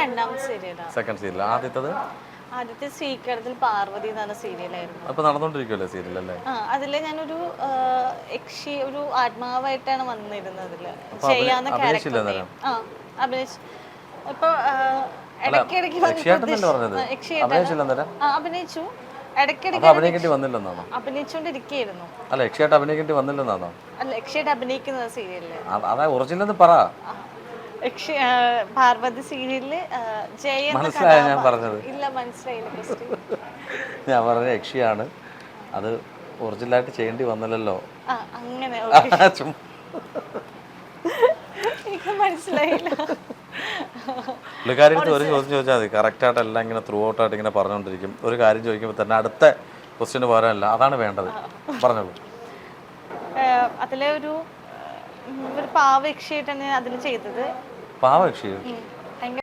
രണ്ടാമത്തെ സീരിയലാണ്. Second serial. ആദ്യത്തത് ആദ്യത്തെ സ്വീകരണത്തിൽ പാർവതി എന്ന് പറഞ്ഞ സീരിയലായിരുന്നു. അപ്പൊ നടന്നുകൊണ്ടിരിക്കുമല്ലേ സീരിയൽ അല്ലേ? അതില് ഞാനൊരു ഒരു ആത്മാവായിട്ടാണ് വന്നിരുന്നത്. ചെയ്യാവുന്ന ക്യാരക്ടർ അഭിനയിച്ചു. ഇപ്പൊ ഇടയ്ക്കിടയ്ക്ക് അഭിനയിച്ചു. ഇടയ്ക്കിടയ്ക്ക് അഭിനയിച്ചോണ്ടിരിക്കുന്നു. അല്ല യക്ഷിയായിട്ട് അഭിനയിക്കേണ്ടി വന്നില്ലെന്നാണോ? അല്ല യക്ഷിയായിട്ട് അഭിനയിക്കുന്ന സീരിയലില് അതാ ഒറിജിനൽ പറ. പാർവതി സീരിയലില് മനസ്സിലായ ഞാൻ പറഞ്ഞത്? ഇല്ല മനസ്സിലായില്ല. ഞാൻ പറഞ്ഞ യക്ഷിയാണ്, അത് ഒറിജിനലായിട്ട് ചെയ്യേണ്ടി വന്നില്ലല്ലോ. അങ്ങനെ എനിക്ക് മനസ്സിലായില്ല. പുള്ളിക്കാരിയടുത്ത് ഒരു ചോദ്യം ചോദിച്ചാൽ മതി, കറക്റ്റായിട്ട് എല്ലാം ഇങ്ങനെ ത്രൂ ഔട്ടായിട്ട് ഇങ്ങനെ പറഞ്ഞുകൊണ്ടിരിക്കും. ഒരു കാര്യം ചോദിക്കുമ്പോൾ തന്നെ അടുത്ത ക്വസ്റ്റ്യന് പോരാനല്ല, അതാണ് വേണ്ടത്. പറഞ്ഞോളൂ. അതിലെ ഒരു പാവ യക്ഷിയായിട്ടാണ് അതിൽ ചെയ്തത്. പാവ യക്ഷി